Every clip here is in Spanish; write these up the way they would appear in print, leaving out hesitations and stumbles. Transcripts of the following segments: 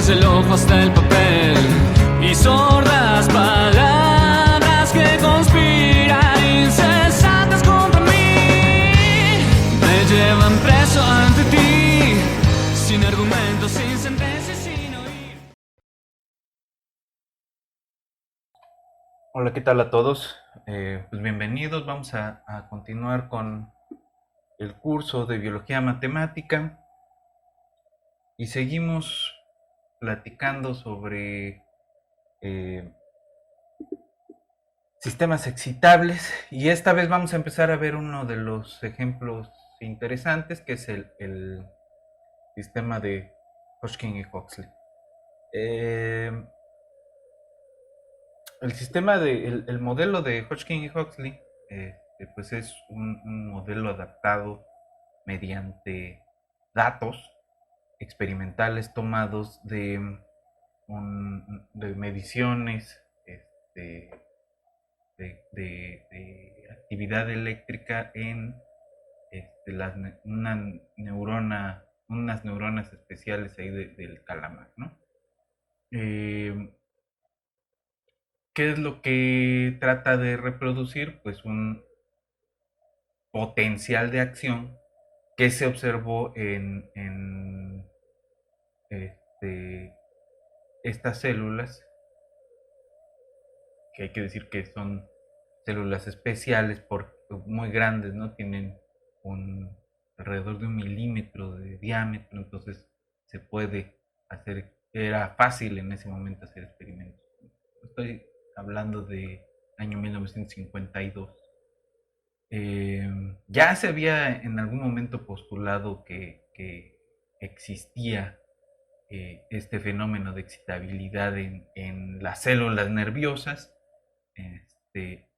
desde el ojo hasta el papel, y sordas palabras que conspiran incesantes contra mí, me llevan preso ante ti, sin argumentos, sin sentencias, sin oír. Hola, ¿qué tal a todos? Pues bienvenidos. Vamos a continuar con el curso de Biología Matemática y seguimos platicando sobre sistemas excitables, y esta vez vamos a empezar a ver uno de los ejemplos interesantes, que es el sistema de Hodgkin y Huxley. El modelo de Hodgkin y Huxley, pues es un modelo adaptado mediante datos experimentales tomados de mediciones de actividad eléctrica en unas neuronas especiales ahí del calamar, ¿no? ¿Qué es lo que trata de reproducir? Pues un potencial de acción que se observó en estas células, que hay que decir que son células especiales, muy grandes, ¿no? Tienen alrededor de 1 milímetro de diámetro, entonces era fácil en ese momento hacer experimentos. Estoy hablando de año 1952. Ya se había en algún momento postulado que existía este fenómeno de excitabilidad en las células nerviosas, este,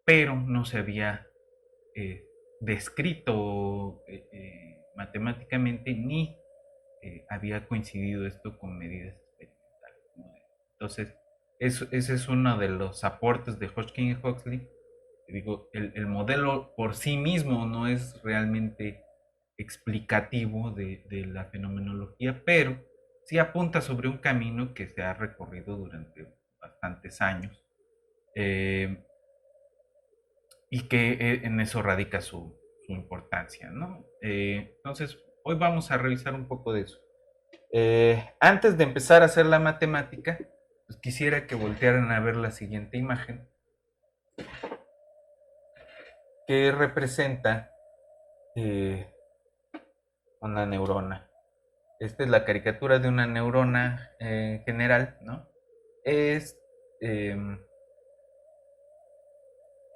pero no se había descrito matemáticamente, ni había coincidido esto con medidas experimentales, ¿no? Entonces, ese es uno de los aportes de Hodgkin y Huxley. Digo, el modelo por sí mismo no es realmente explicativo de la fenomenología, pero sí apunta sobre un camino que se ha recorrido durante bastantes años, y que en eso radica su importancia, ¿no? Entonces, hoy vamos a revisar un poco de eso. Antes de empezar a hacer la matemática, pues quisiera que voltearan a ver la siguiente imagen, que representa eh, una neurona. Esta es la caricatura de una neurona general, ¿no? Es en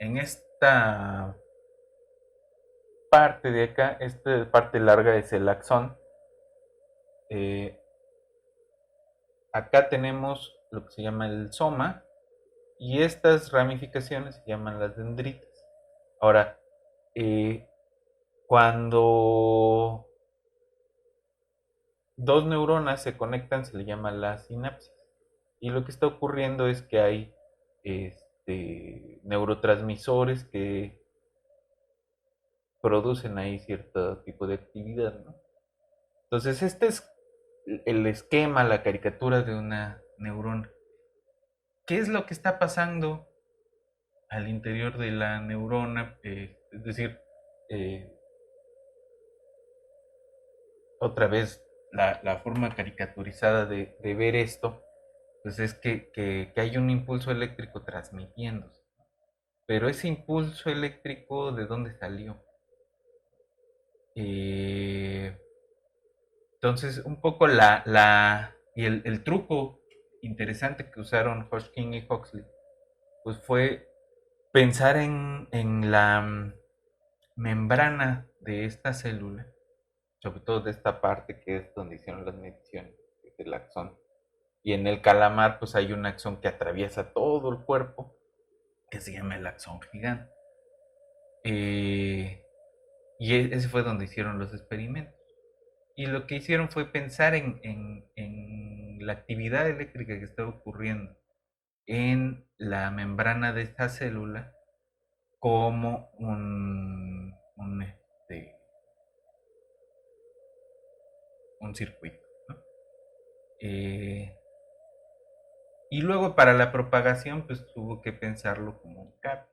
esta parte de acá, esta parte larga es el axón. Eh, Acá tenemos lo que se llama el soma, y estas ramificaciones se llaman las dendritas. Ahora, eh, cuando dos neuronas se conectan se le llama la sinapsis. Y lo que está ocurriendo es que hay neurotransmisores que producen ahí cierto tipo de actividad, ¿no? Entonces, este es el esquema, la caricatura de una neurona. ¿Qué es lo que está pasando al interior de la neurona? Es decir, eh, otra vez, la forma caricaturizada de ver esto, pues es que hay un impulso eléctrico transmitiéndose. Pero ese impulso eléctrico, ¿de dónde salió? Eh, entonces, un poco el truco interesante que usaron Hodgkin y Huxley, pues fue pensar en la membrana de esta célula, sobre todo de esta parte que es donde hicieron las mediciones, que es el axón. Y en el calamar, pues hay un axón que atraviesa todo el cuerpo, que se llama el axón gigante. Y ese fue donde hicieron los experimentos. Y lo que hicieron fue pensar en la actividad eléctrica que estaba ocurriendo en la membrana de esta célula como un circuito, ¿no? Eh, y luego para la propagación, pues tuvo que pensarlo como un cable.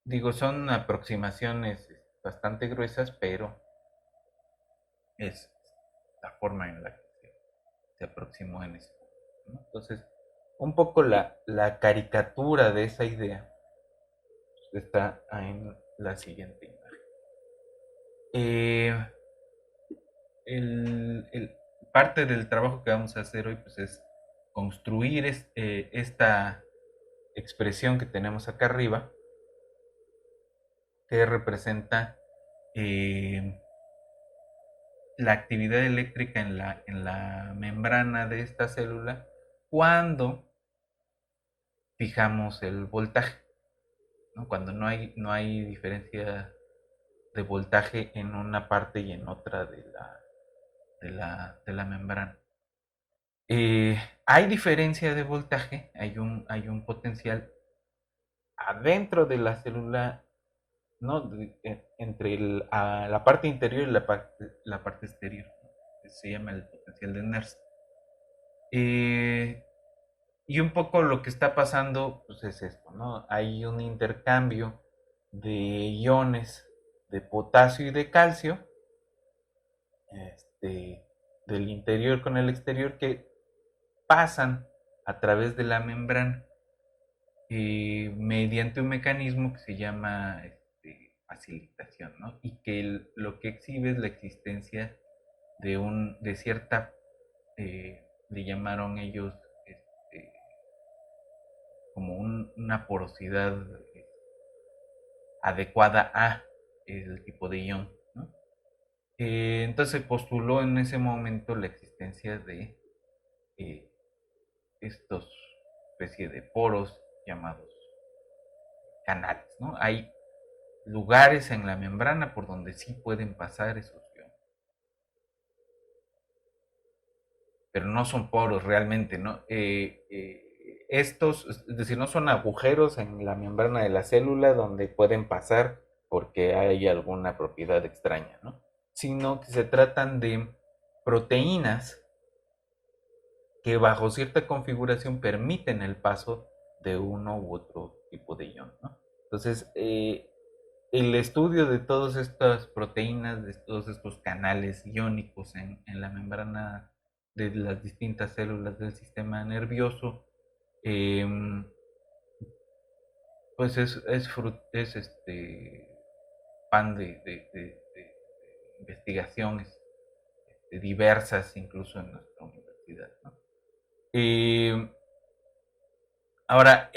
Digo, son aproximaciones bastante gruesas, pero es la forma en la que se aproximó en ese momento, ¿no? Entonces, un poco la caricatura de esa idea está en la siguiente imagen. Eh, parte del trabajo que vamos a hacer hoy pues, es construir esta expresión que tenemos acá arriba, que representa eh, la actividad eléctrica en la membrana de esta célula cuando fijamos el voltaje, ¿no? Cuando no hay diferencia de voltaje en una parte y en otra de la membrana. Hay diferencia de voltaje, hay un potencial adentro de la célula, ¿no? Entre la parte interior y la parte exterior, ¿no? Se llama el potencial de Nernst. Y un poco lo que está pasando pues es esto, ¿no? Hay un intercambio de iones de potasio y de calcio, este, del interior con el exterior, que pasan a través de la membrana mediante un mecanismo que se llama facilitación, ¿no? Y que lo que exhibe es la existencia de cierta, le llamaron ellos como una porosidad adecuada a el tipo de ion, ¿no? Entonces postuló en ese momento la existencia de eh, estos especie de poros llamados canales, ¿no? Hay lugares en la membrana por donde sí pueden pasar esos iones, pero no son poros realmente, ¿no? Estos, es decir, no son agujeros en la membrana de la célula donde pueden pasar porque hay alguna propiedad extraña, ¿no? Sino que se tratan de proteínas que bajo cierta configuración permiten el paso de uno u otro tipo de ion, ¿no? Entonces, el estudio de todas estas proteínas, de todos estos canales iónicos en la membrana de las distintas células del sistema nervioso, eh, pues es pan de investigaciones diversas, incluso en nuestra universidad, ¿no? Eh, Ahora,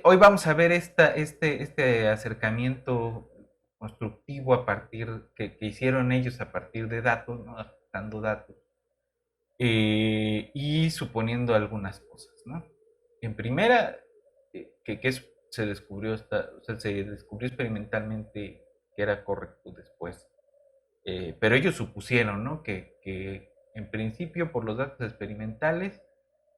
hoy vamos a ver este acercamiento constructivo a partir que hicieron ellos a partir de datos, ¿no? Dando datos y suponiendo algunas cosas, ¿no? En primera, se descubrió o sea, se descubrió experimentalmente que era correcto después, pero ellos supusieron, ¿no? Que en principio por los datos experimentales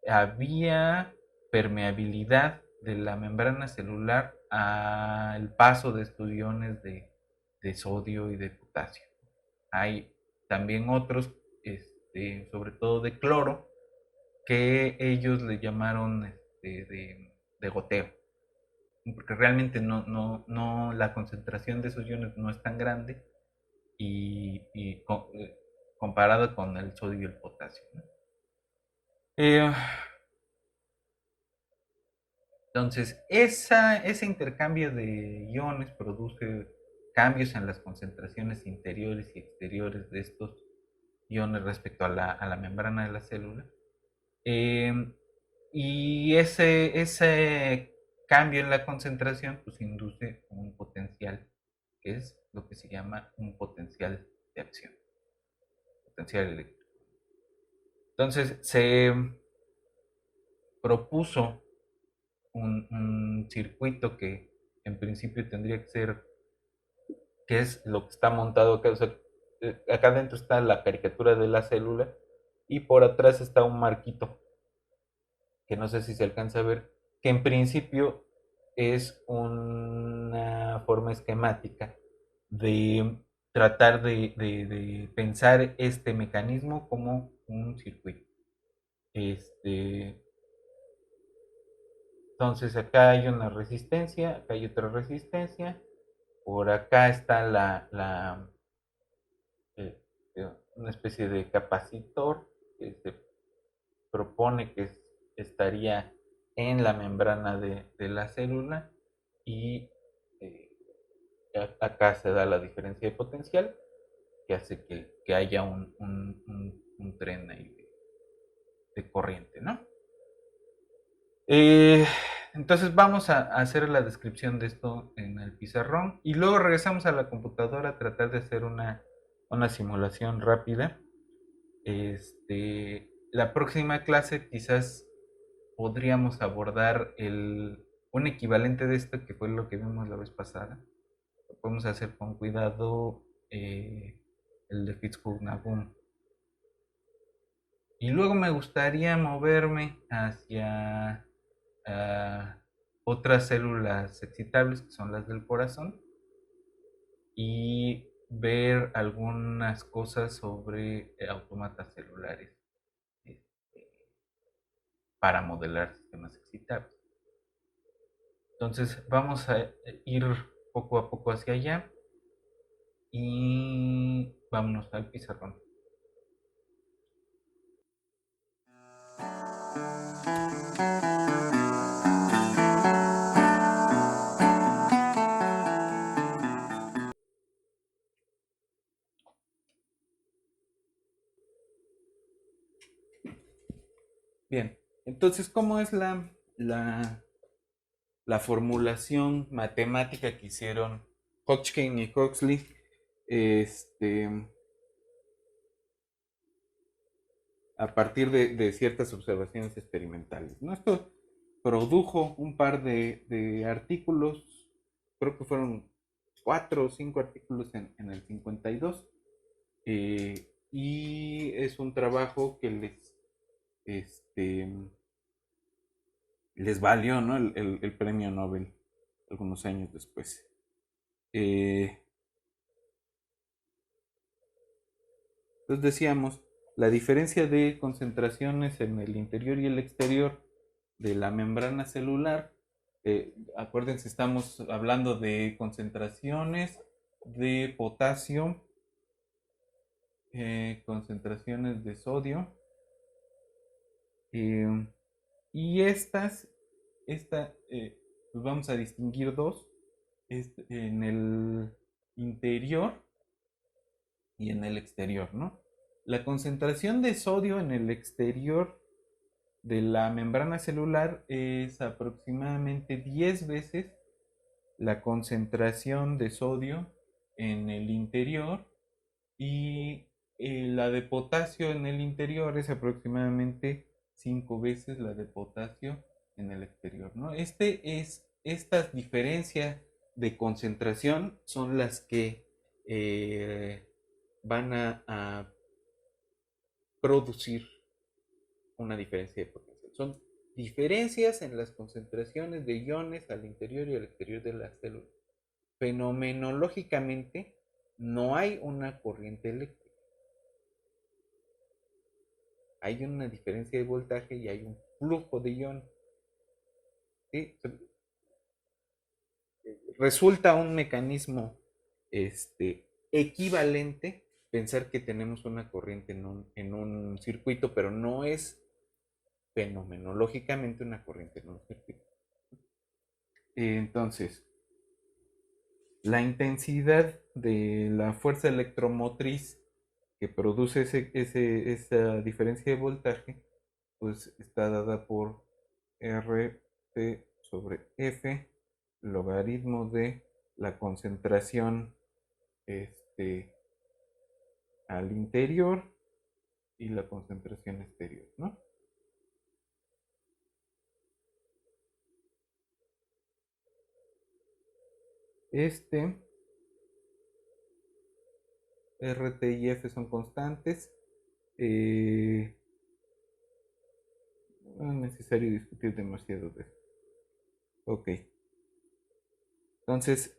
había permeabilidad de la membrana celular al paso de estos iones de sodio y de potasio. Hay también otros, sobre todo de cloro, que ellos le llamaron de goteo, porque realmente la concentración de esos iones no es tan grande y comparado con el sodio y el potasio, ¿no? Eh, Entonces, ese intercambio de iones produce cambios en las concentraciones interiores y exteriores de estos iones respecto a la membrana de la célula. Eh, y ese cambio en la concentración pues induce un potencial, que es lo que se llama un potencial de acción, potencial eléctrico. Entonces, se propuso un circuito que en principio tendría que ser, que es lo que está montado acá. O sea, acá adentro está la caricatura de la célula y por atrás está un marquito que no sé si se alcanza a ver, que en principio es una forma esquemática de tratar de pensar este mecanismo como un circuito. Entonces acá hay una resistencia, acá hay otra resistencia, por acá está eh, una especie de capacitor que se propone que estaría en la membrana de la célula y eh, acá se da la diferencia de potencial que hace que haya un tren ahí de corriente, ¿no? Eh, entonces vamos a hacer la descripción de esto en el pizarrón y luego regresamos a la computadora a tratar de hacer una simulación rápida. La próxima clase quizás podríamos abordar un equivalente de esto que fue lo que vimos la vez pasada. Lo podemos hacer con cuidado, el de Fitzhugh-Nagum. Y luego me gustaría moverme hacia ah, otras células excitables que son las del corazón y ver algunas cosas sobre autómatas celulares, este, para modelar sistemas excitables. Entonces vamos a ir poco a poco hacia allá y vámonos al pizarrón. Bien, entonces, ¿cómo es la formulación matemática que hicieron Hodgkin y Huxley? Este, a partir de ciertas observaciones experimentales, ¿no? Esto produjo un par de artículos, creo que fueron 4 o 5 artículos en el 52, y es un trabajo que este, les valió, ¿no? El premio Nobel algunos años después. Entonces decíamos, la diferencia de concentraciones en el interior y el exterior de la membrana celular, acuérdense, estamos hablando de concentraciones de potasio, concentraciones de sodio, y pues vamos a distinguir dos, en el interior y en el exterior, ¿no? La concentración de sodio en el exterior de la membrana celular es aproximadamente 10 veces la concentración de sodio en el interior, y la de potasio en el interior es aproximadamente 5 veces la de potasio en el exterior, ¿no? Estas diferencias de concentración son las que van a producir una diferencia de potencial. Son diferencias en las concentraciones de iones al interior y al exterior de la célula. Fenomenológicamente no hay una corriente eléctrica. Hay una diferencia de voltaje y hay un flujo de iones. ¿Sí? Resulta un mecanismo equivalente pensar que tenemos una corriente en un circuito, pero no es fenomenológicamente una corriente en un circuito. Entonces, la intensidad de la fuerza electromotriz que produce esa diferencia de voltaje, pues está dada por RT sobre F, logaritmo de la concentración al interior y la concentración exterior, ¿no? RT y F son constantes. No es necesario discutir demasiado de esto. Ok. Entonces,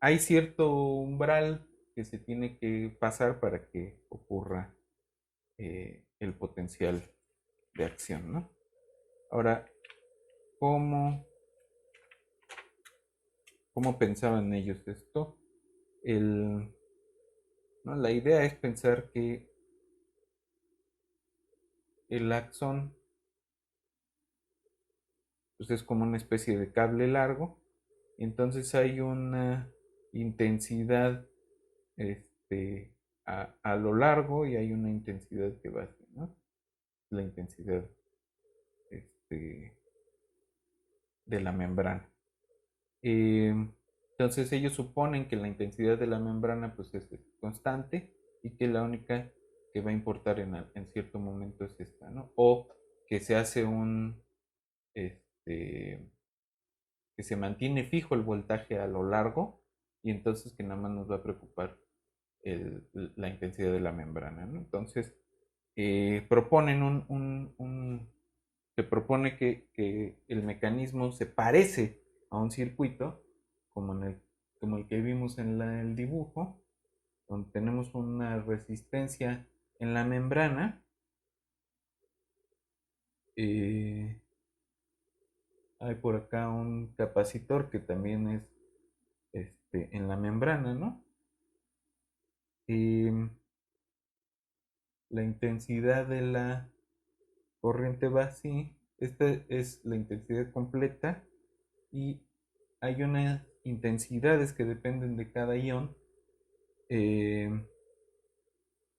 hay cierto umbral que se tiene que pasar para que ocurra el potencial de acción, ¿no? Ahora, ¿cómo pensaban ellos esto? ¿No? La idea es pensar que el axón pues, es como una especie de cable largo, y entonces hay una intensidad a lo largo y hay una intensidad que va así, ¿no? La intensidad este, de la membrana. Eh, entonces ellos suponen que la intensidad de la membrana pues es constante y que la única que va a importar en cierto momento es esta, ¿no? O que se hace este, que se mantiene fijo el voltaje a lo largo y entonces que nada más nos va a preocupar la intensidad de la membrana, ¿no? Entonces proponen se propone que el mecanismo se parece a un circuito como el que vimos en el dibujo, donde tenemos una resistencia en la membrana. eh, Hay por acá un capacitor que también es en la membrana, ¿no? Eh, la intensidad de la corriente va así. Esta es la intensidad completa y hay unas intensidades que dependen de cada ion. Eh,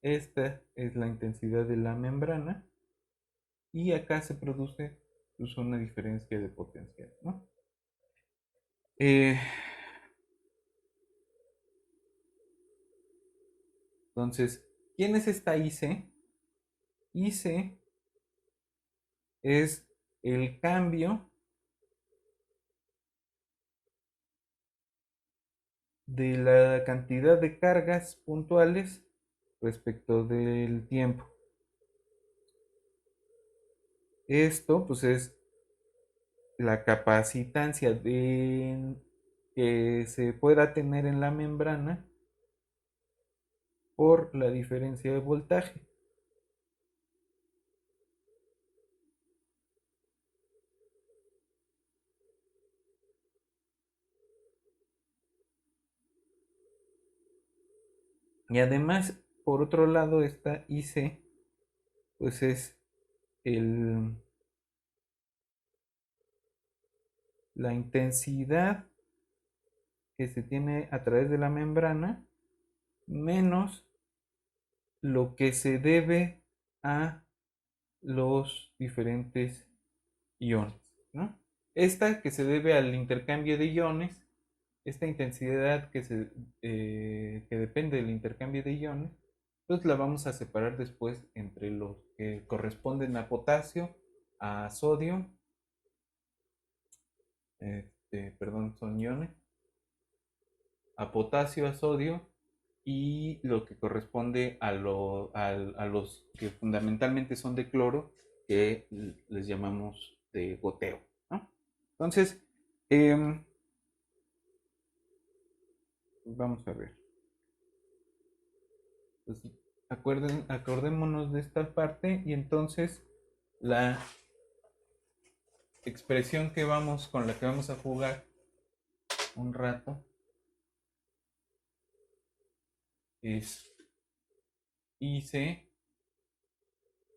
Esta es la intensidad de la membrana y acá se produce pues, una diferencia de potencial, ¿no? Eh, entonces, ¿quién es esta IC? IC es el cambio de la cantidad de cargas puntuales respecto del tiempo. Esto pues es la capacitancia que se pueda tener en la membrana por la diferencia de voltaje. Y además, por otro lado, esta IC pues es el, la intensidad que se tiene a través de la membrana menos lo que se debe a los diferentes iones, ¿no? Esta que se debe al intercambio de iones, esta intensidad que depende del intercambio de iones, pues la vamos a separar después entre los que corresponden a potasio, a sodio, perdón, son iones, a potasio, a sodio, y lo que corresponde a los que fundamentalmente son de cloro, que les llamamos de goteo, ¿no? Entonces, vamos a ver. Pues, acordémonos de esta parte y entonces la expresión con la que vamos a jugar un rato es IC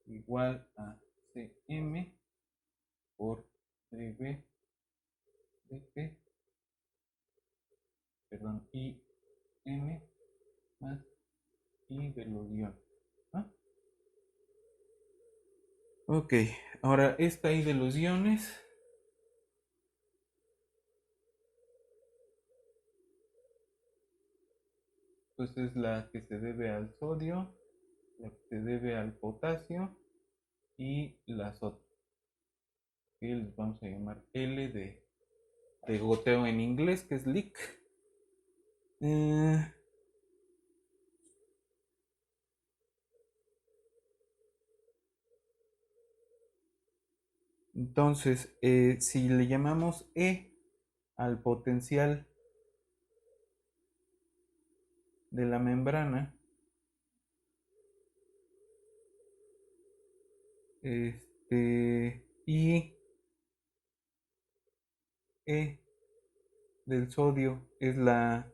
igual a CM por dB dT, perdón, IM más I de los iones, ¿no? Ok, ahora esta I de los iones pues es la que se debe al sodio, la que se debe al potasio y las otras, que les vamos a llamar L de goteo en inglés, que es leak. Entonces, si le llamamos E al potencial de la membrana, Y E del sodio es la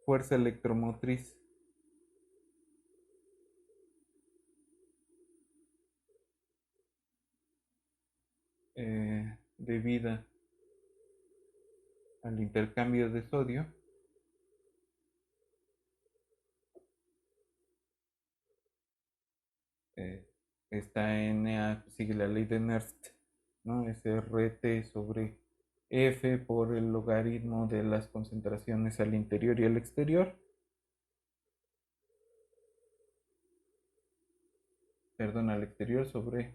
fuerza electromotriz debida al intercambio de sodio. eh, Esta Na sigue la ley de Nernst, ¿no? Es RT sobre F por el logaritmo de las concentraciones al interior y al exterior. Perdón, al exterior sobre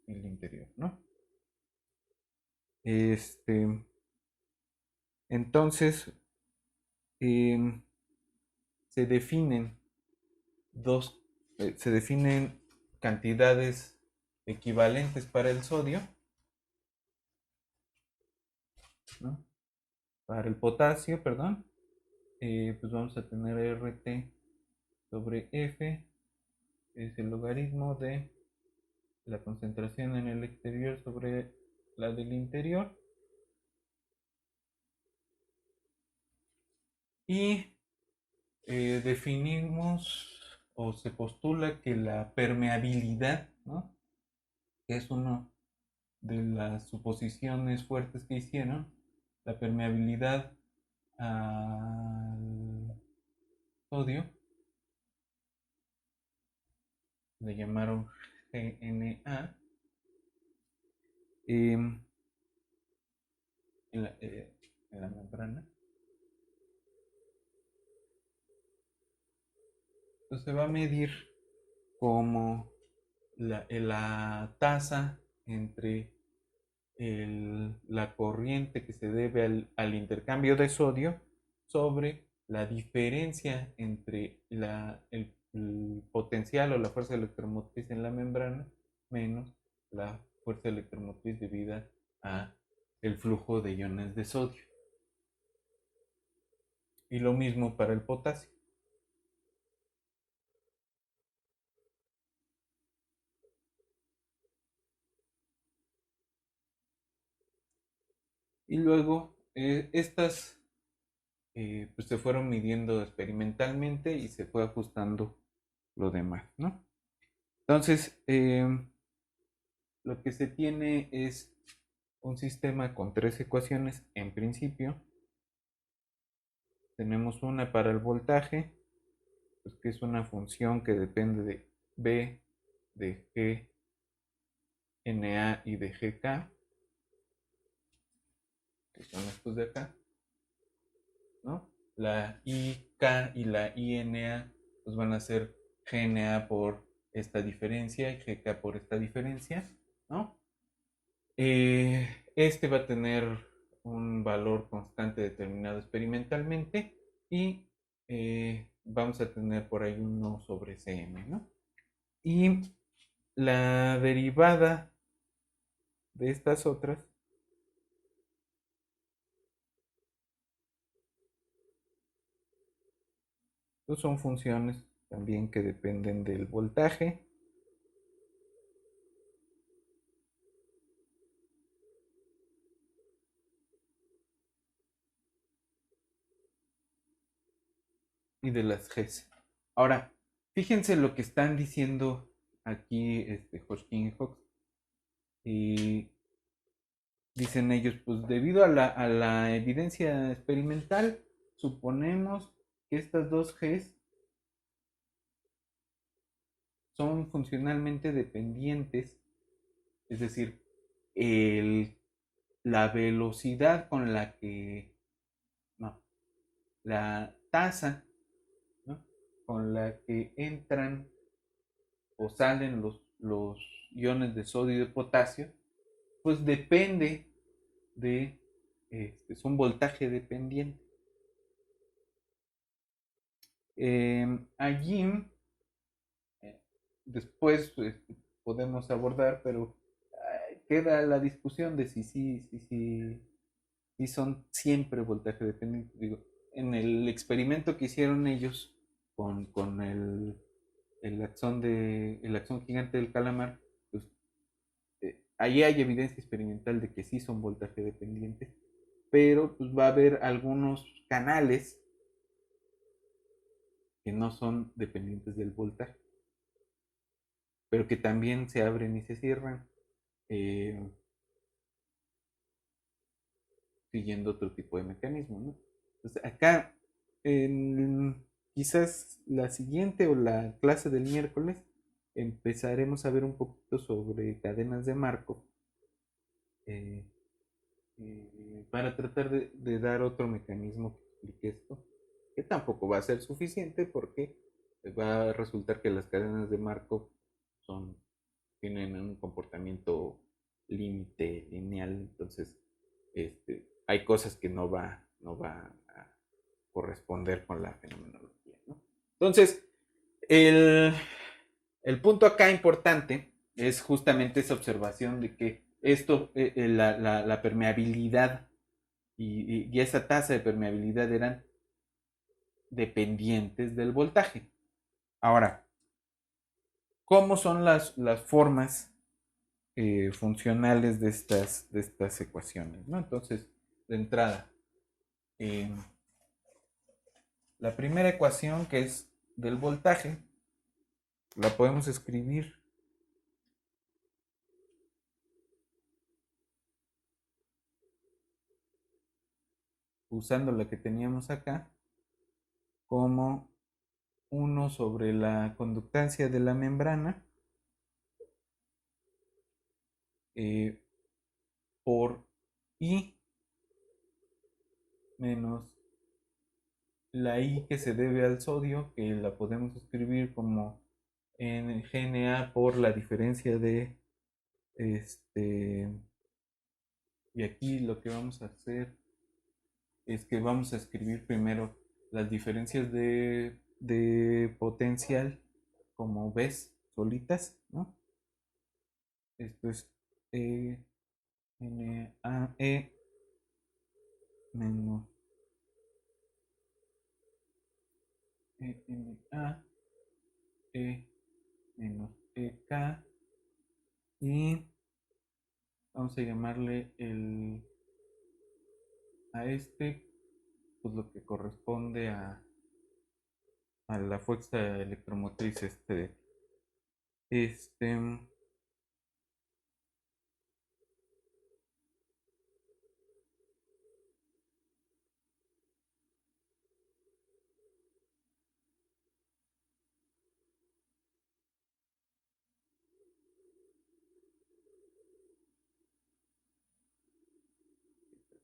el interior, ¿no? Entonces, em, se definen dos, se definen cantidades equivalentes para el sodio, ¿no? Para el potasio, perdón, pues vamos a tener RT sobre F, es el logaritmo de la concentración en el exterior sobre la del interior. Y definimos o se postula que la permeabilidad, ¿no? Que es una de las suposiciones fuertes que hicieron, la permeabilidad al sodio, le llamaron GNA, en en la membrana. Entonces se va a medir como la tasa entre la corriente que se debe al intercambio de sodio sobre la diferencia entre el potencial o la fuerza electromotriz en la membrana menos la fuerza electromotriz debida a el flujo de iones de sodio. Y lo mismo para el potasio. Y luego estas pues se fueron midiendo experimentalmente y se fue ajustando lo demás, ¿no? Entonces, lo que se tiene es un sistema con tres ecuaciones en principio. Tenemos una para el voltaje, pues que es una función que depende de B, de G, NA y de GK, que son estos de acá, ¿no? La IK y la INA pues van a ser GNA por esta diferencia y GK por esta diferencia, ¿no? Este va a tener un valor constante determinado experimentalmente y vamos a tener por ahí 1 sobre Cm, ¿no? Y la derivada de estas otras pues son funciones también que dependen del voltaje y de las Gs. Ahora, fíjense lo que están diciendo aquí Hodgkin y Hawks. Y dicen ellos, pues debido a la evidencia experimental, suponemos que estas dos Gs son funcionalmente dependientes, es decir, el, la velocidad con la que, no, la tasa, ¿no? Con la que entran o salen los iones de sodio y de potasio, pues depende de, es un voltaje dependiente. Allí después podemos abordar, pero queda la discusión de si son siempre voltaje dependientes. Digo, en el experimento que hicieron ellos con el el axón gigante del calamar, pues ahí hay evidencia experimental de que sí son voltaje dependientes, pero pues va a haber algunos canales que no son dependientes del voltaje, pero que también se abren y se cierran eh, siguiendo otro tipo de mecanismo, ¿no? Entonces acá, en, quizás la siguiente o la clase del miércoles, empezaremos a ver un poquito sobre cadenas de Markov, eh, para tratar de dar otro mecanismo que explique esto, que tampoco va a ser suficiente porque va a resultar que las cadenas de Markov son, tienen un comportamiento límite lineal, entonces hay cosas que no va a corresponder con la fenomenología, ¿no? Entonces, el, el punto acá importante es justamente esa observación de que esto, la permeabilidad y esa tasa de permeabilidad eran dependientes del voltaje. Ahora, ¿cómo son las formas funcionales de estas ecuaciones? ¿No? Entonces, de entrada, eh, la primera ecuación, que es del voltaje, la podemos escribir usando la que teníamos acá como 1 sobre la conductancia de la membrana eh, por I menos la I que se debe al sodio, que la podemos escribir como NGNA por la diferencia de este. Y aquí lo que vamos a hacer es que vamos a escribir primero las diferencias de potencial como ves solitas, ¿no? Esto es NAE menos ENA E menos EK y vamos a llamarle a pues lo que corresponde a la fuerza electromotriz este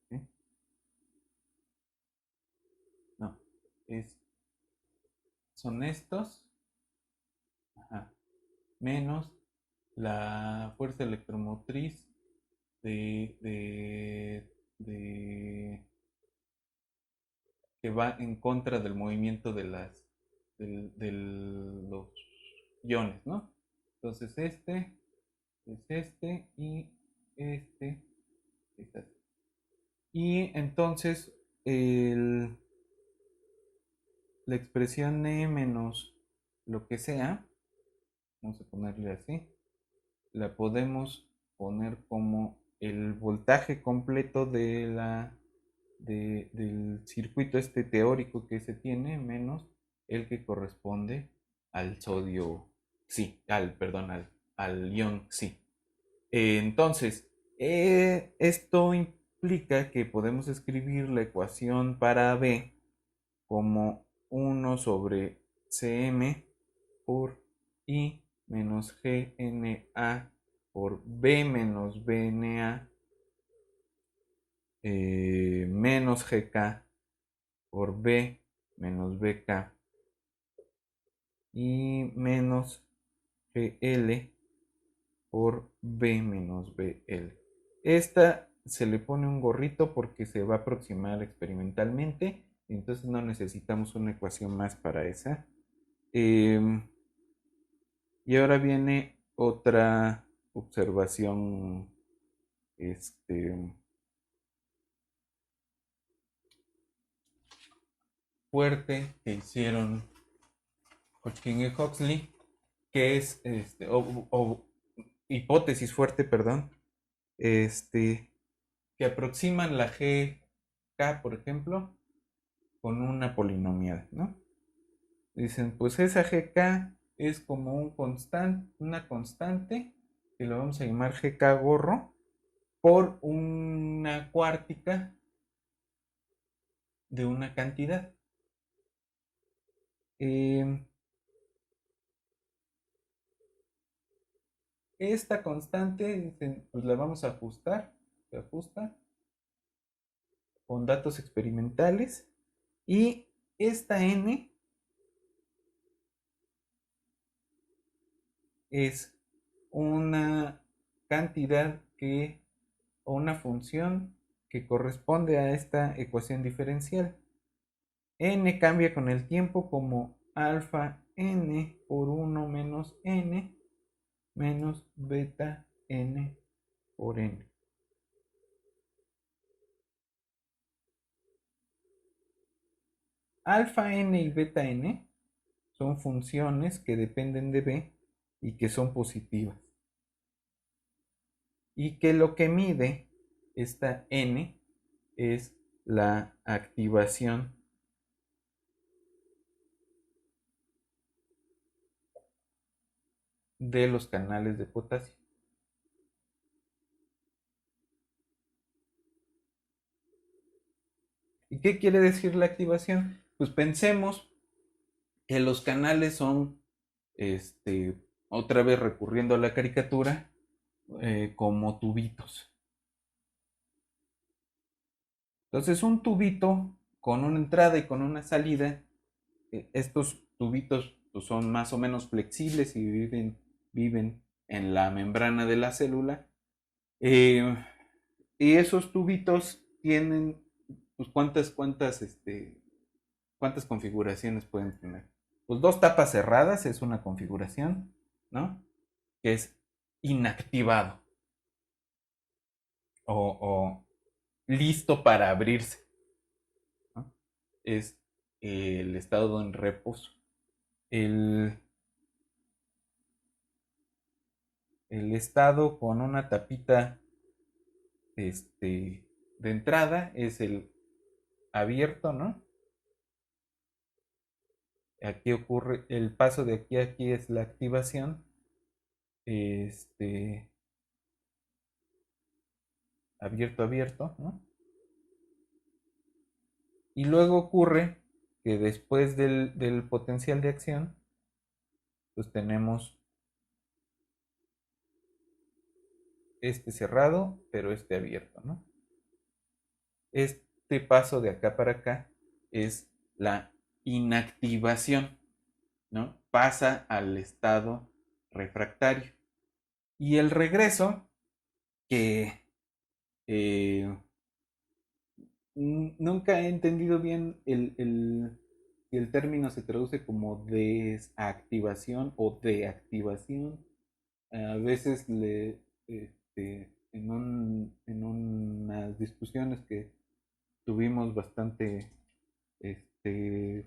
¿sí? No, es, son estos, ajá, menos la fuerza electromotriz de que va en contra del movimiento de los iones, ¿no? Entonces es y este es así. Y entonces el, la expresión E menos lo que sea, vamos a ponerle así, la podemos poner como el voltaje completo del circuito este teórico que se tiene menos el que corresponde al sodio sí, perdón, al ion sí. Entonces, esto implica que podemos escribir la ecuación para B como 1 sobre Cm por I menos GNA por B menos BNA menos GK por B menos BK y menos GL por B menos BL. Esta se le pone un gorrito porque se va a aproximar experimentalmente, entonces no necesitamos una ecuación más para esa. Y ahora viene otra observación fuerte que hicieron Hodgkin y Huxley, que es, o hipótesis fuerte, perdón, que aproximan la GK, por ejemplo, con una polinomial, ¿no? Dicen, pues esa GK es como una constante, que lo vamos a llamar GK gorro, por una cuártica de una cantidad. Eh, esta constante, dicen, pues la vamos a ajustar, se ajusta con datos experimentales, y esta n es una cantidad o una función que corresponde a esta ecuación diferencial. N cambia con el tiempo como alfa n por 1 menos n menos beta n por n. Alfa n y beta n son funciones que dependen de b y que son positivas. Y que lo que mide esta n es la activación de los canales de potasio. ¿Y qué quiere decir la activación? Pues pensemos que los canales son, otra vez recurriendo a la caricatura, como tubitos. Entonces un tubito con una entrada y con una salida, estos tubitos pues, son más o menos flexibles y viven en la membrana de la célula. Y esos tubitos tienen, pues, ¿cuántas configuraciones pueden tener? Pues dos tapas cerradas es una configuración, ¿no? Que es inactivado o listo para abrirse, ¿no? Es el estado en reposo. El, el estado con una tapita de entrada es el abierto, ¿no? Aquí ocurre el paso de aquí a aquí es la activación. Abierto, abierto, ¿no? Y luego ocurre que después del potencial de acción, pues tenemos este cerrado, pero este abierto, ¿no? Este paso de acá para acá es la inactivación, ¿no? Pasa al estado refractario. Y el regreso, que nunca he entendido bien si el término se traduce como desactivación o deactivación. A veces en unas discusiones que tuvimos bastante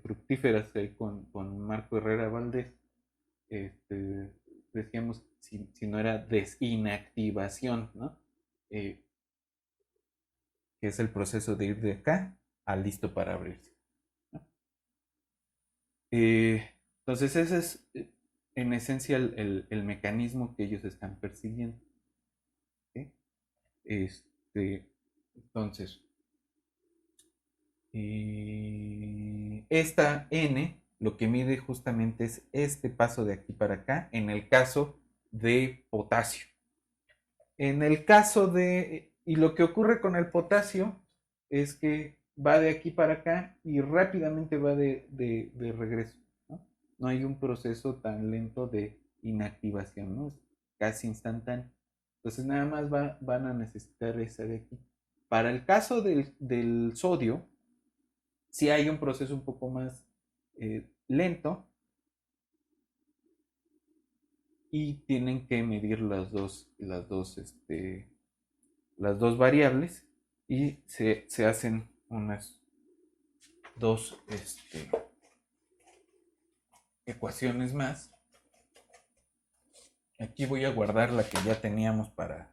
fructíferas ahí con Marco Herrera Valdés, este, decíamos si no era desinactivación, ¿no? Que es el proceso de ir de acá a listo para abrirse, ¿no? Entonces ese es en esencia el mecanismo que ellos están persiguiendo, ¿sí? Entonces, esta n lo que mide justamente es este paso de aquí para acá en el caso de potasio. En el caso y lo que ocurre con el potasio es que va de aquí para acá y rápidamente va de regreso, ¿no? No hay un proceso tan lento de inactivación, ¿no? Es casi instantáneo. Entonces nada más van a necesitar esa de aquí. Para el caso del sodio, sí hay un proceso un poco más lento y tienen que medir las dos variables y se hacen unas dos ecuaciones más Aquí voy a guardar la que ya teníamos para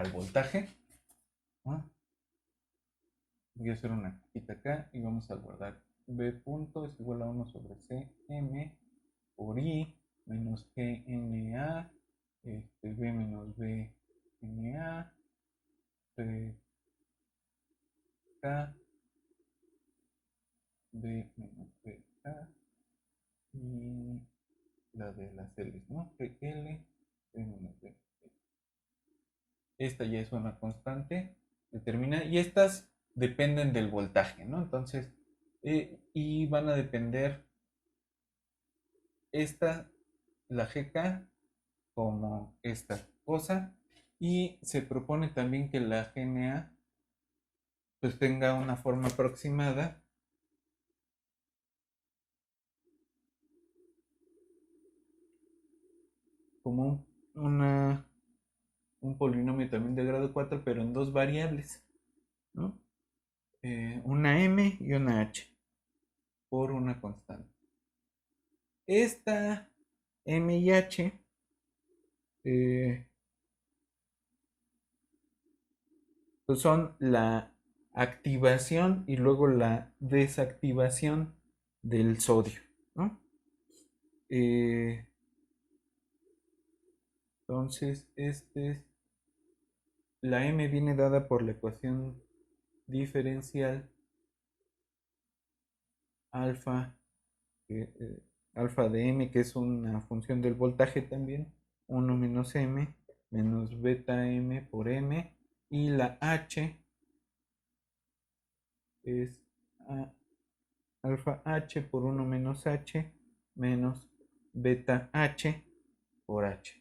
el voltaje, ¿no? Voy a hacer una cajita acá y vamos a guardar B punto es igual a 1 sobre Cm por I menos GNA, B menos BNA, PK, B menos BK y la de las L, ¿no? PL, B menos B. Esta ya es una constante determinada y estas dependen del voltaje, ¿no? Entonces, y van a depender esta, la GK, como esta cosa, y se propone también que la GNA pues tenga una forma aproximada como un polinomio también de grado 4 pero en dos variables, ¿no? Una m y una h por una constante. Esta m y h pues son la activación y luego la desactivación del sodio, ¿no? Eh, entonces, la m viene dada por la ecuación diferencial alfa, alfa de m, que es una función del voltaje también, 1 menos m menos beta m por m, y la h es alfa h por 1 menos h menos beta h por h.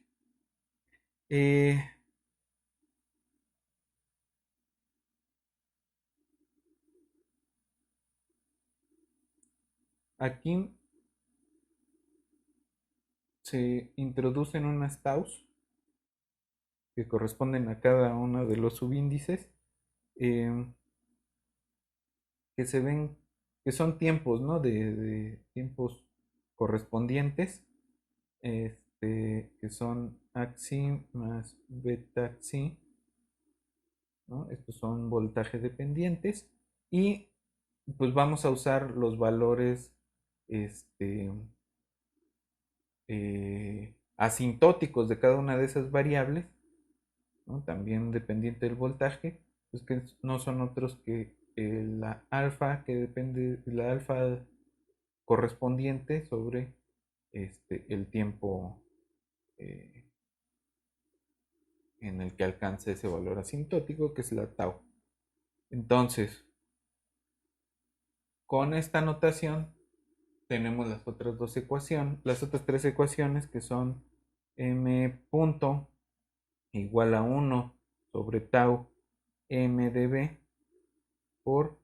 Eh, Aquí se introducen unas taus que corresponden a cada uno de los subíndices, eh, que se ven, que son tiempos, ¿no? De tiempos correspondientes, que son axi más beta xi, ¿no? Estos son voltaje dependientes y pues vamos a usar los valores este, asintóticos de cada una de esas variables, ¿no? También dependiente del voltaje, pues que no son otros que la alfa, que depende de la alfa correspondiente sobre el tiempo eh, en el que alcanza ese valor asintótico, que es la tau. Entonces, con esta notación tenemos las otras dos ecuaciones, las otras tres ecuaciones, que son m punto igual a 1 sobre tau m de b por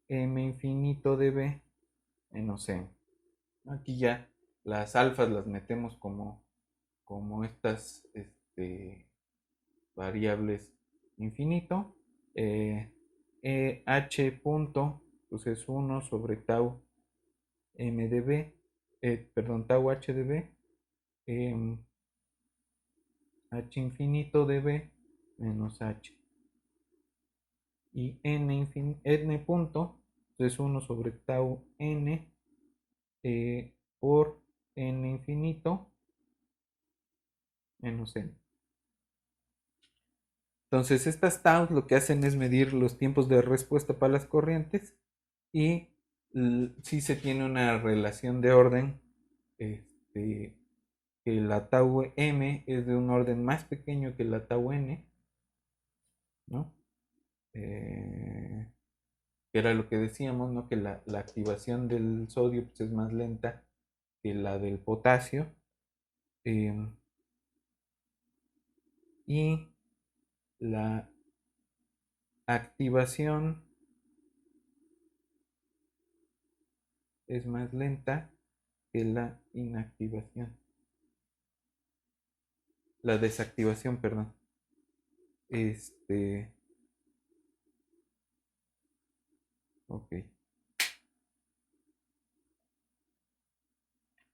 m infinito de b menos m. Aquí ya las alfas las metemos como estas variables infinito. H punto pues es 1 sobre tau m de b, perdón, tau h de b, h infinito de b menos h. Y n punto es 1 sobre tau n por n infinito menos n. Entonces estas taus lo que hacen es medir los tiempos de respuesta para las corrientes y si se tiene una relación de orden, que la tau m es de un orden más pequeño que la tau n, ¿no? Que era lo que decíamos, ¿no? Que la activación del sodio pues, es más lenta que la del potasio. Y la activación es más lenta que la inactivación. La desactivación, perdón. Ok.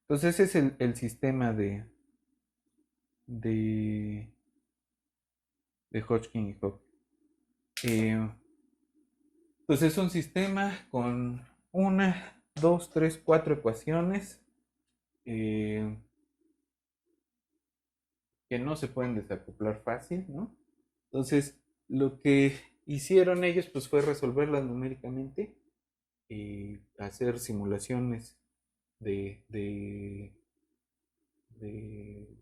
Entonces ese es el sistema de, de Hodgkin y Hawk. Pues es un sistema con una, dos, tres, cuatro ecuaciones eh, que no se pueden desacoplar fácil, ¿no? Entonces, lo que hicieron ellos pues fue resolverlas numéricamente y hacer simulaciones de, de,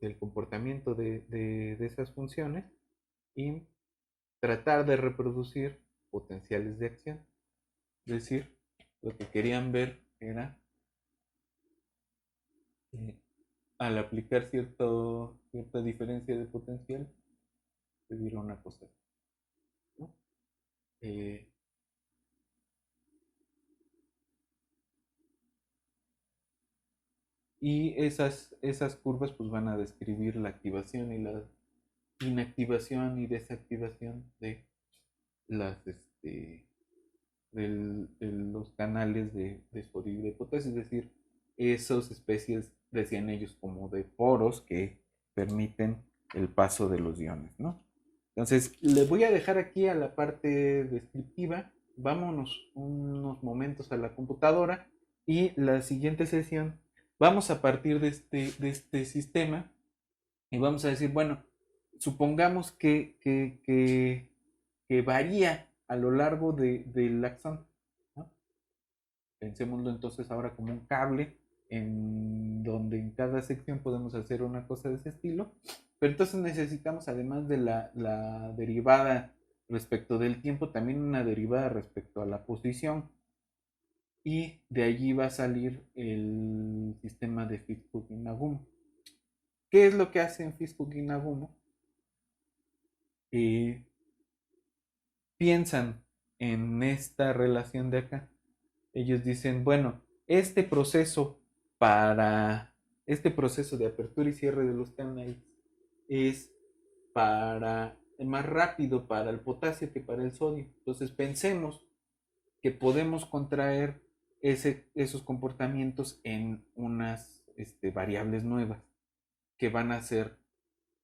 del comportamiento de esas funciones y tratar de reproducir potenciales de acción. Es decir, lo que querían ver era eh, al aplicar cierta diferencia de potencial, se diera una cosa, ¿no? Eh, y esas curvas pues van a describir la activación y la inactivación y desactivación de las de los canales de Schrödinger y de Potts, es decir, esas especies, decían ellos, como de poros que permiten el paso de los iones, ¿no? Entonces, les voy a dejar aquí a la parte descriptiva. Vámonos unos momentos a la computadora y la siguiente sesión vamos a partir de este sistema y vamos a decir, bueno, supongamos que varía a lo largo del axón, ¿no? Pensémoslo entonces ahora como un cable en donde en cada sección podemos hacer una cosa de ese estilo, pero entonces necesitamos, además de la derivada respecto del tiempo, también una derivada respecto a la posición, y de allí va a salir el sistema de Fitzhugh y Nagumo. ¿Qué es lo que hacen Fitzhugh y Nagumo? Eh, Piensan en esta relación de acá. Ellos dicen, bueno, este proceso de apertura y cierre de los canales es más rápido para el potasio que para el sodio. Entonces pensemos que podemos contraer esos comportamientos en unas variables nuevas que van a ser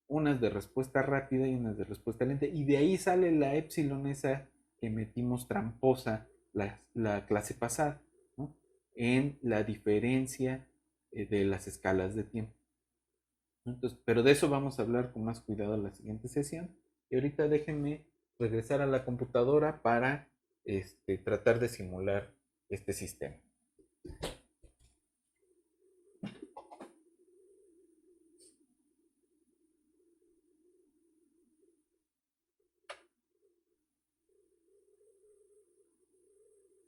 unas de respuesta rápida y unas de respuesta lenta, y de ahí sale la epsilon esa que metimos tramposa la clase pasada, ¿no? En la diferencia de las escalas de tiempo. Entonces, pero de eso vamos a hablar con más cuidado en la siguiente sesión. Y ahorita déjenme regresar a la computadora para tratar de simular este sistema.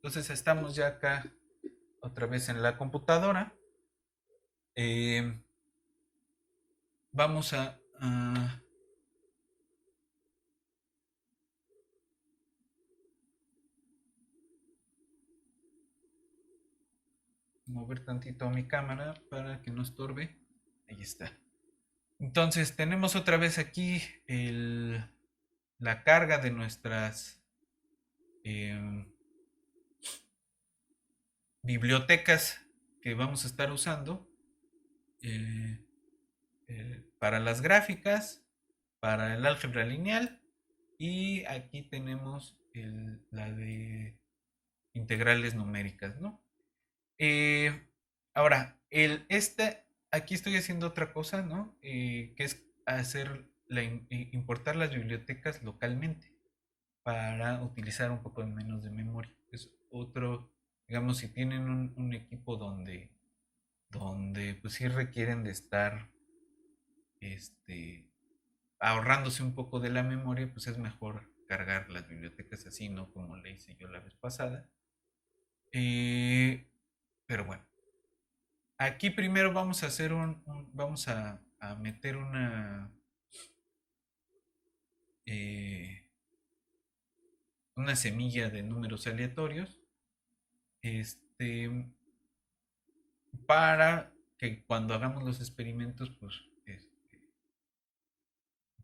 Entonces estamos ya acá otra vez en la computadora. Vamos a mover tantito mi cámara para que no estorbe. Ahí está. Entonces tenemos otra vez aquí la carga de nuestras eh, bibliotecas que vamos a estar usando eh, para las gráficas, para el álgebra lineal, y aquí tenemos la de integrales numéricas, ¿no? Ahora, aquí estoy haciendo otra cosa, ¿no? Que es importar las bibliotecas localmente para utilizar un poco menos de memoria. Es otro, digamos, si tienen un equipo donde pues sí requieren de estar este, ahorrándose un poco de la memoria, pues es mejor cargar las bibliotecas así, ¿no? Como le hice yo la vez pasada. Pero bueno, aquí primero vamos a hacer vamos a meter eh, una semilla de números aleatorios, este, para que cuando hagamos los experimentos, pues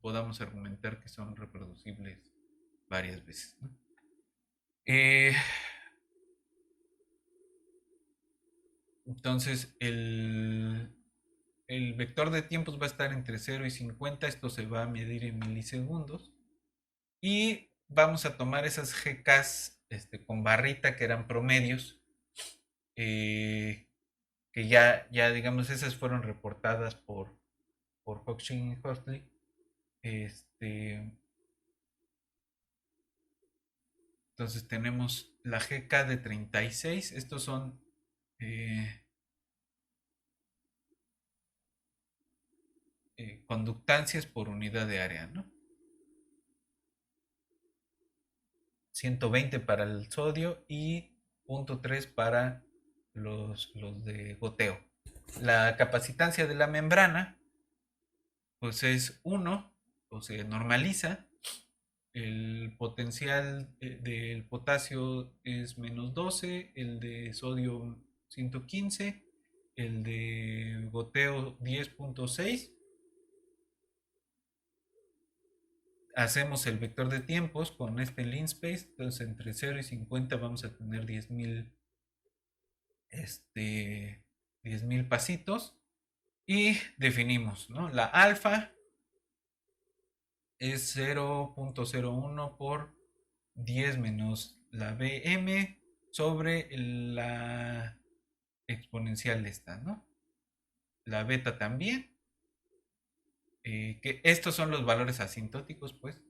podamos argumentar que son reproducibles varias veces, ¿no? Eh, entonces, el vector de tiempos va a estar entre 0 y 50. Esto se va a medir en milisegundos. Y vamos a tomar esas GKs con barrita que eran promedios, que ya digamos, esas fueron reportadas por Hodgkin y Huxley. Entonces tenemos la GK de 36. Estos son conductancias por unidad de área, ¿no? 120 para el sodio y 0.3 para los de goteo. La capacitancia de la membrana pues es 1, o se normaliza. El potencial del potasio es menos 12, el de sodio 115, el de goteo 10.6. Hacemos el vector de tiempos con este lean space, entonces entre 0 y 50 vamos a tener 10.000 10.000 pasitos y definimos, ¿no? La alfa es 0.01 por 10 menos la Bm sobre la exponencial esta, ¿no? La beta también, que estos son los valores asintóticos, pues.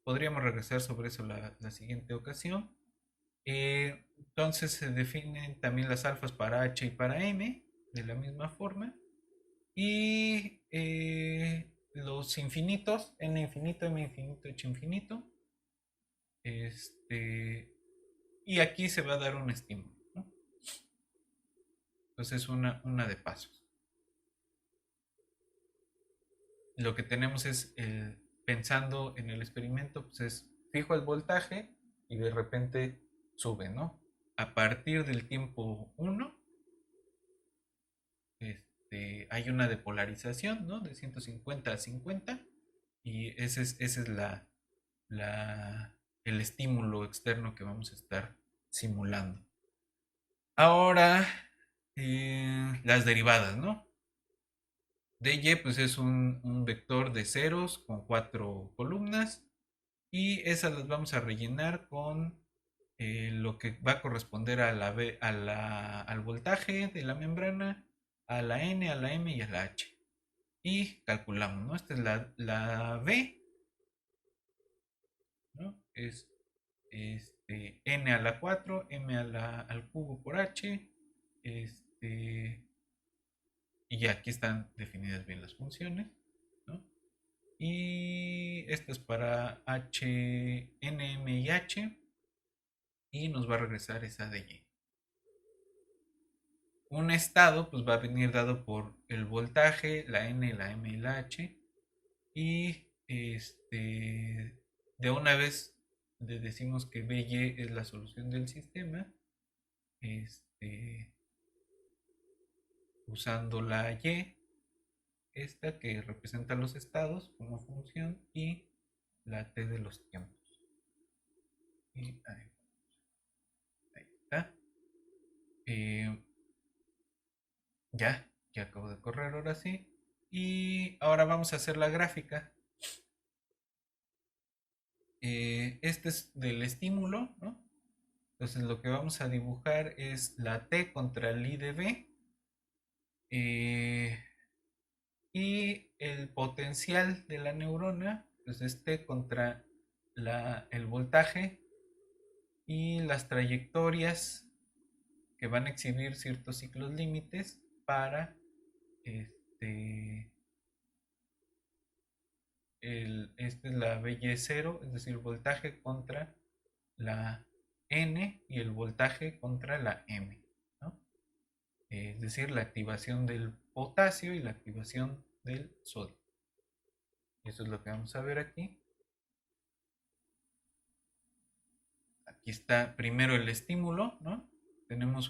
Podríamos regresar sobre eso la siguiente ocasión. Entonces se definen también las alfas para H y para M de la misma forma. Y los infinitos, n infinito, m infinito, h infinito. Y aquí se va a dar un estímulo, ¿no? Entonces una de pasos. Lo que tenemos es, pensando en el experimento, pues es fijo el voltaje y de repente sube, ¿no? A partir del tiempo 1, hay una depolarización, ¿no? De 150 a 50 y ese es el estímulo externo que vamos a estar simulando. Ahora, las derivadas, ¿no? dy pues es un vector de ceros con 4 columnas y esas las vamos a rellenar con lo que va a corresponder a al voltaje de la membrana, a la N, a la M y a la H. Y calculamos, ¿no? Esta es la V, ¿no? Es N a la 4, M al cubo por H, y ya aquí están definidas bien las funciones, ¿no? Y esto es para H, N, M y H, y nos va a regresar esa de Y. Un estado pues va a venir dado por el voltaje, la N, la M y la H, y de una vez le decimos que BY es la solución del sistema, usando la Y, esta que representa los estados como función, y la T de los tiempos. Y ahí está. Ya acabo de correr ahora sí. Y ahora vamos a hacer la gráfica. Este es del estímulo, ¿no? Entonces lo que vamos a dibujar es la T contra el I de B. Y el potencial de la neurona, pues es T contra el voltaje y las trayectorias que van a exhibir ciertos ciclos límites para esta es la BY0, es decir, voltaje contra la N y el voltaje contra la M, ¿no? Es decir, la activación del potasio y la activación del sodio. Eso es lo que vamos a ver aquí. Aquí está primero el estímulo, ¿no? Tenemos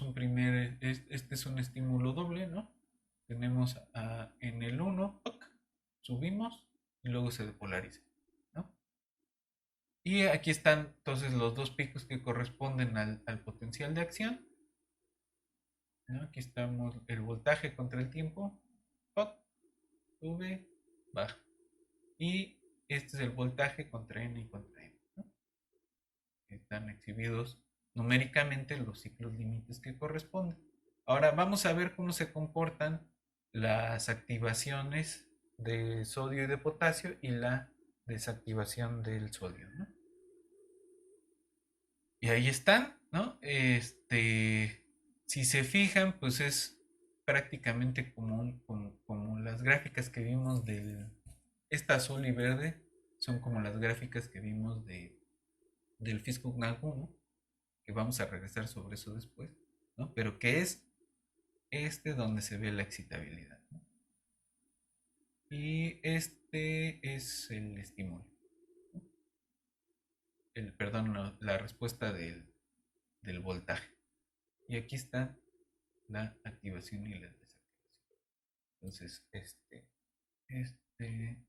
este es un estímulo doble, ¿no? Tenemos en el 1, subimos y luego se depolariza, ¿no? Y aquí están entonces los dos picos que corresponden al potencial de acción. ¿no? Aquí estamos el voltaje contra el tiempo. Pop, sube, baja. Y este es el voltaje contra N y contra M, ¿no? Están exhibidos numéricamente los ciclos límites que corresponden. Ahora vamos a ver cómo se comportan las activaciones de sodio y de potasio y la desactivación del sodio, ¿no? Y ahí están, ¿no? Si se fijan, pues es prácticamente como las gráficas que vimos esta azul y verde son como las gráficas que vimos del Fiskug-Nagu, ¿no? Que vamos a regresar sobre eso después, ¿no? Pero que es donde se ve la excitabilidad, ¿no? Y este es el estímulo, ¿no? Perdón, la respuesta del voltaje. Y aquí está la activación y la desactivación. Entonces,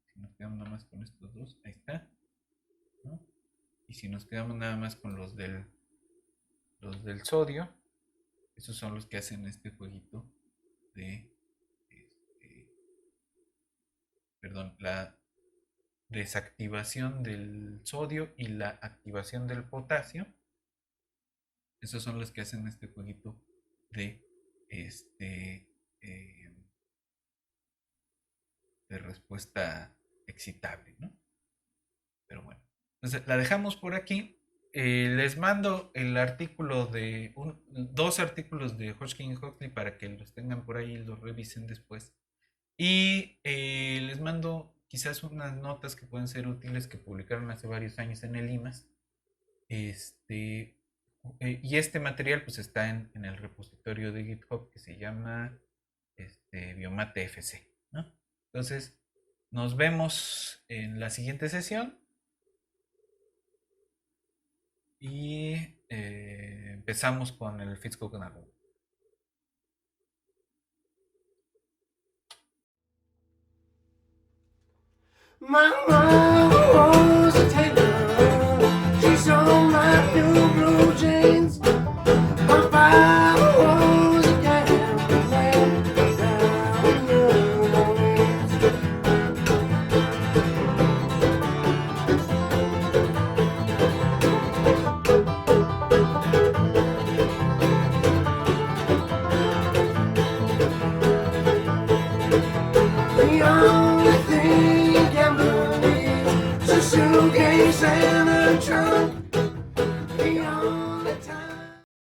si nos quedamos nada más con estos dos, ahí está, ¿no? Y si nos quedamos nada más con los del sodio, esos son los que hacen este jueguito de, perdón, la desactivación del sodio y la activación del potasio. Esos son los que hacen este jueguito de de respuesta excitable, ¿no? Pero bueno, entonces la dejamos por aquí. Les mando el artículo dos artículos de Hodgkin y Huxley para que los tengan por ahí y los revisen después. Y les mando quizás unas notas que pueden ser útiles que publicaron hace varios años en el IMAS. Y este material pues está en el repositorio de GitHub que se llama Biomate FC, ¿no? Entonces, nos vemos en la siguiente sesión. Y empezamos con el Fiskug-Nagu. My mom was a tailor. She sewed my new blue jeans. My father was a gambler down in New Orleans. The only thing a gambler needs is a suitcase and a trunk.